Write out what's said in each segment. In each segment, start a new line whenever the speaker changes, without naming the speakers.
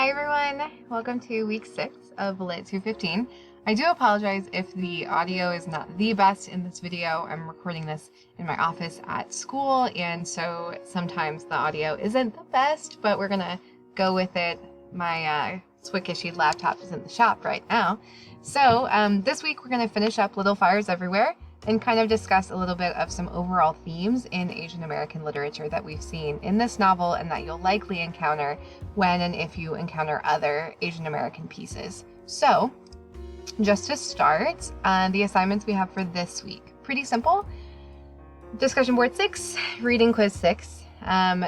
Hi everyone, welcome to week 6 of Lit 215. I do apologize if the audio is not the best in this video. I'm recording this in my office at school, and so sometimes the audio isn't the best, but we're gonna go with it. My Swick-issued laptop is in the shop right now. So this week we're gonna finish up Little Fires Everywhere and kind of discuss a little bit of some overall themes in Asian American literature that we've seen in this novel and that you'll likely encounter when and if you encounter other Asian American pieces. So, just to start, the assignments we have for this week. Pretty simple. Discussion board 6, reading quiz 6.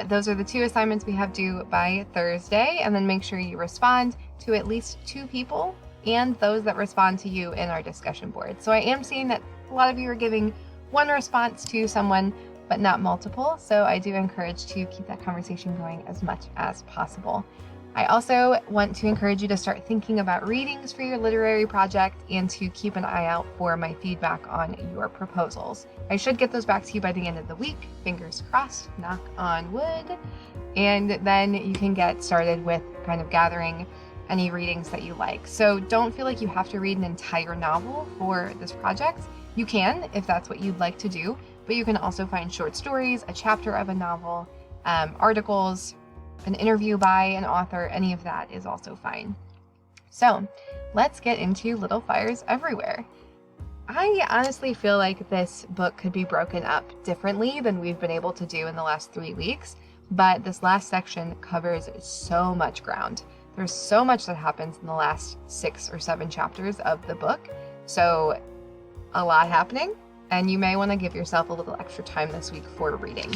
Those are the 2 assignments we have due by Thursday, and then make sure you respond to at least 2 people and those that respond to you in our discussion board. So I am seeing that a lot of you are giving one response to someone, but not multiple. So I do encourage to keep that conversation going as much as possible. I also want to encourage you to start thinking about readings for your literary project and to keep an eye out for my feedback on your proposals. I should get those back to you by the end of the week. Fingers crossed, knock on wood. And then you can get started with kind of gathering any readings that you like. So don't feel like you have to read an entire novel for this project. You can, if that's what you'd like to do, but you can also find short stories, a chapter of a novel, articles, an interview by an author. Any of that is also fine. So let's get into Little Fires Everywhere. I honestly feel like this book could be broken up differently than we've been able to do in the last 3 weeks, but this last section covers so much ground. There's so much that happens in the last 6 or 7 chapters of the book. So a lot happening, and you may want to give yourself a little extra time this week for reading.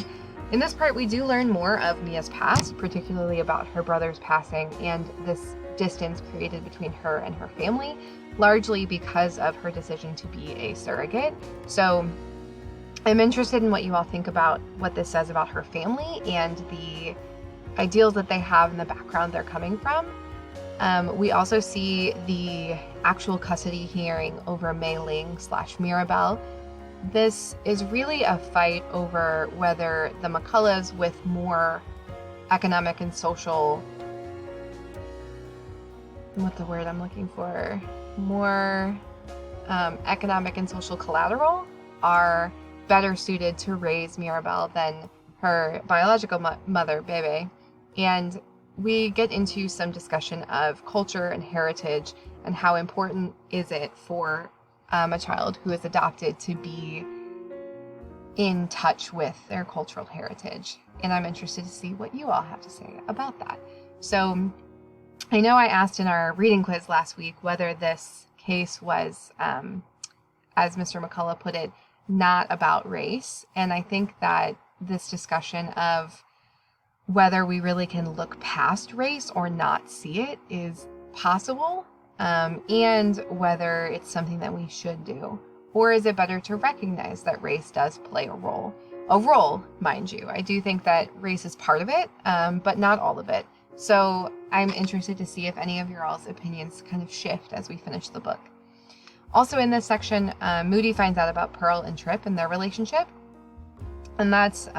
In this part, we do learn more of Mia's past, particularly about her brother's passing and this distance created between her and her family, largely because of her decision to be a surrogate. So I'm interested in what you all think about what this says about her family and the ideals that they have in the background they're coming from. We also see the actual custody hearing over Mei Ling / Mirabel. This is really a fight over whether the McCulloughs with more economic and social, what's the word I'm looking for? More economic and social collateral are better suited to raise Mirabel than her biological mother, Bebe. And we get into some discussion of culture and heritage and how important is it for a child who is adopted to be in touch with their cultural heritage. And I'm interested to see what you all have to say about that. So I know I asked in our reading quiz last week whether this case was, as Mr. McCullough put it, not about race. And I think that this discussion of whether we really can look past race or not see it is possible, and whether it's something that we should do. Or is it better to recognize that race does play a role? A role, mind you. I do think that race is part of it, but not all of it. So I'm interested to see if any of your all's opinions kind of shift as we finish the book. Also in this section, Moody finds out about Pearl and Trip and their relationship. And that's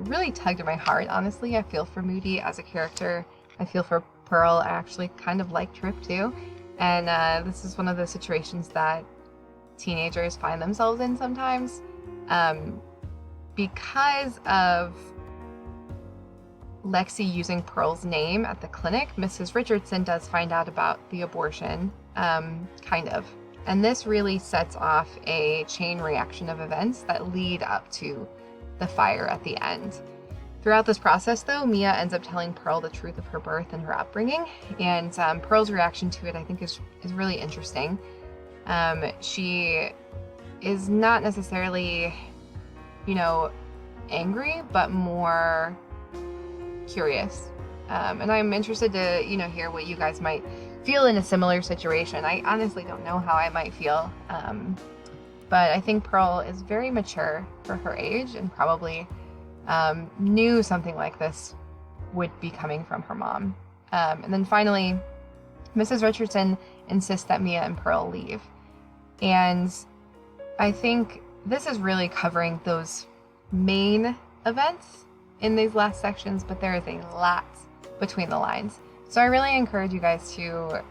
really tugged at my heart, honestly. I feel for Moody as a character. I feel for Pearl. I actually kind of like Trip too. And this is one of the situations that teenagers find themselves in sometimes. Because of Lexi using Pearl's name at the clinic, Mrs. Richardson does find out about the abortion, kind of. And this really sets off a chain reaction of events that lead up to the fire at the end. Throughout this process, though, Mia ends up telling Pearl the truth of her birth and her upbringing, and Pearl's reaction to it, I think, is really interesting. She is not necessarily, angry, but more curious. And I'm interested to, hear what you guys might feel in a similar situation. I honestly don't know how I might feel. But I think Pearl is very mature for her age and probably knew something like this would be coming from her mom. And then finally, Mrs. Richardson insists that Mia and Pearl leave. And I think this is really covering those main events in these last sections, but there is a lot between the lines. So I really encourage you guys to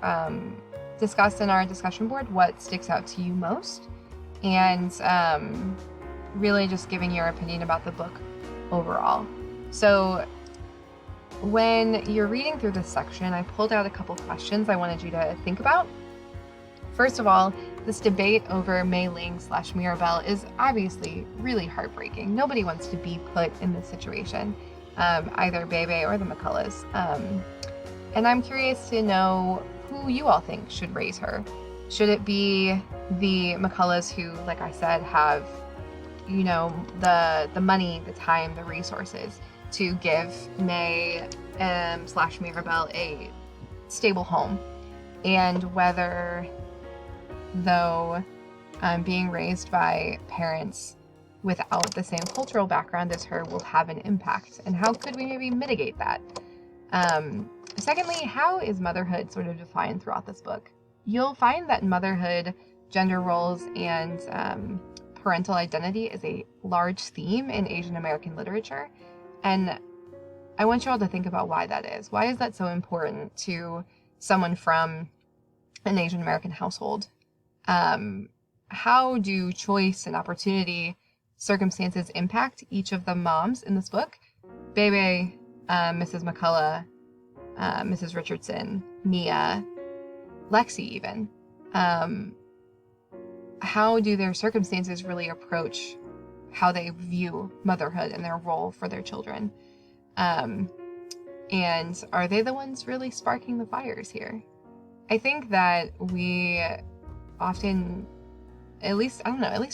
discuss in our discussion board what sticks out to you most, and really just giving your opinion about the book overall. So when you're reading through this section, I pulled out a couple questions I wanted you to think about. First of all, this debate over Mei Ling / Mirabel is obviously really heartbreaking. Nobody wants to be put in this situation, either Bebe or the McCulloughs. And I'm curious to know who you all think should raise her. Should it be the McCulloughs who, like I said, have, you know, the money, the time, the resources to give Mei / Mirabel a stable home, and whether, though, being raised by parents without the same cultural background as her will have an impact, and how could we maybe mitigate that? Secondly, how is motherhood sort of defined throughout this book? You'll find that motherhood, gender roles, and parental identity is a large theme in Asian American literature, and I want you all to think about why that is. Why is that so important to someone from an Asian American household? How do choice and opportunity, circumstances impact each of the moms in this book? Bebe, Mrs. McCullough, Mrs. Richardson, Mia, Lexi even. How do their circumstances really approach how they view motherhood and their role for their children? And are they the ones really sparking the fires here? I think that we often, at least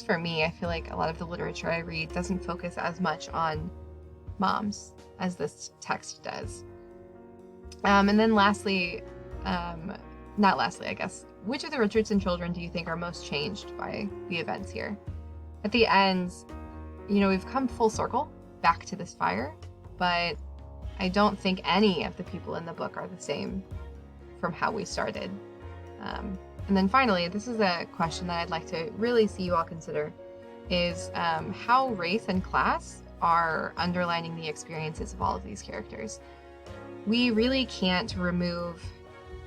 for me, I feel like a lot of the literature I read doesn't focus as much on moms as this text does. And then lastly, not lastly, I guess, which of the Richardson children do you think are most changed by the events here? At the end, you know, we've come full circle back to this fire, but I don't think any of the people in the book are the same from how we started. And then finally, this is a question that I'd like to really see you all consider, is how race and class are underlining the experiences of all of these characters. We really can't remove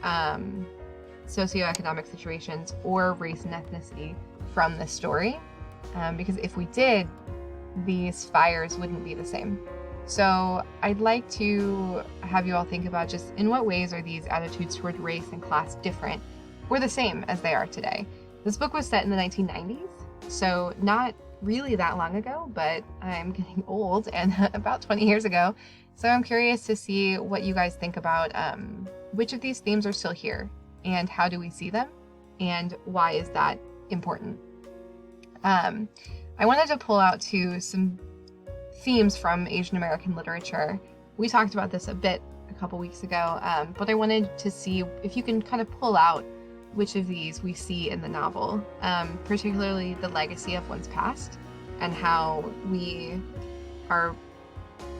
socioeconomic situations or race and ethnicity from this story, because if we did, these fires wouldn't be the same. So I'd like to have you all think about just in what ways are these attitudes toward race and class different or the same as they are today. This book was set in the 1990s, so not really that long ago, but I'm getting old and about 20 years ago. So I'm curious to see what you guys think about which of these themes are still here and how do we see them and why is that important. I wanted to pull out some themes from Asian American literature. We talked about this a bit a couple weeks ago, but I wanted to see if you can kind of pull out which of these we see in the novel, particularly the legacy of one's past and how we are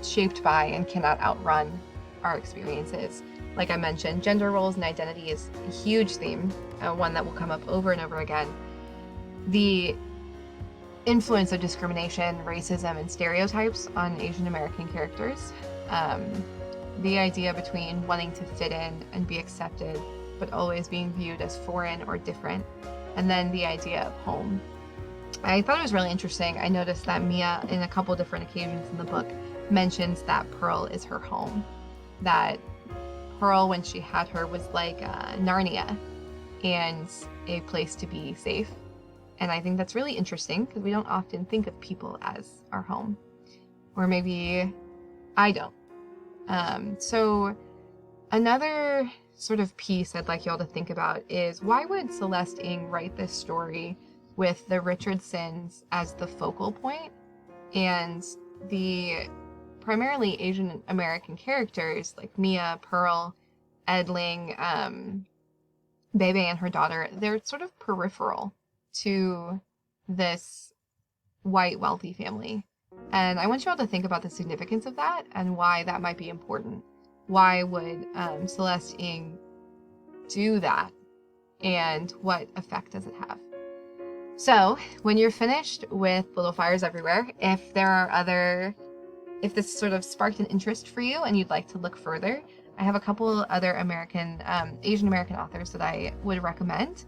shaped by and cannot outrun our experiences. Like I mentioned, gender roles and identity is a huge theme, one that will come up over and over again. The influence of discrimination, racism, and stereotypes on Asian American characters. The idea between wanting to fit in and be accepted, but always being viewed as foreign or different. And then the idea of home. I thought it was really interesting. I noticed that Mia, in a couple different occasions in the book, mentions that Pearl is her home. That Pearl, when she had her, was like Narnia and a place to be safe. And I think that's really interesting because we don't often think of people as our home. Or maybe I don't. So another sort of piece I'd like y'all to think about is, why would Celeste Ng write this story with the Richardsons as the focal point and the primarily Asian American characters like Mia, Pearl, Edling, Bebe and her daughter, they're sort of peripheral to this white wealthy family. And I want you all to think about the significance of that and why that might be important. Why would Celeste Ng do that? And what effect does it have? So when you're finished with Little Fires Everywhere, if this sort of sparked an interest for you and you'd like to look further, I have a couple other Asian American authors that I would recommend.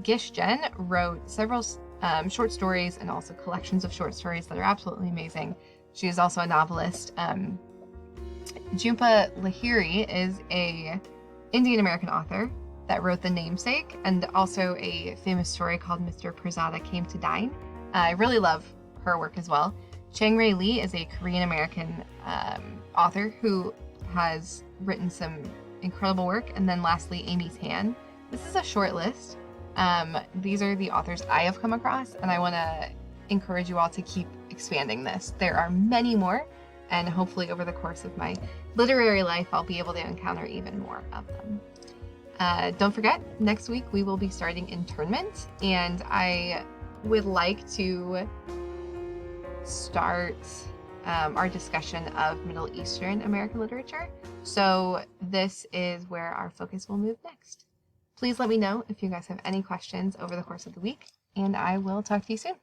Gish Jen wrote several short stories and also collections of short stories that are absolutely amazing. She is also a novelist. Jhumpa Lahiri is a Indian American author that wrote The Namesake and also a famous story called Mr. Pirzada Came to Dine. I really love her work as well. Chang-Rae Lee is a Korean American author who has written some incredible work. And then lastly, Amy Tan. This is a short list. These are the authors I have come across, and I want to encourage you all to keep expanding this. There are many more, and hopefully over the course of my literary life, I'll be able to encounter even more of them. Don't forget, next week we will be starting internment, and I would like to start our discussion of Middle Eastern American literature. So this is where our focus will move next. Please let me know if you guys have any questions over the course of the week, and I will talk to you soon.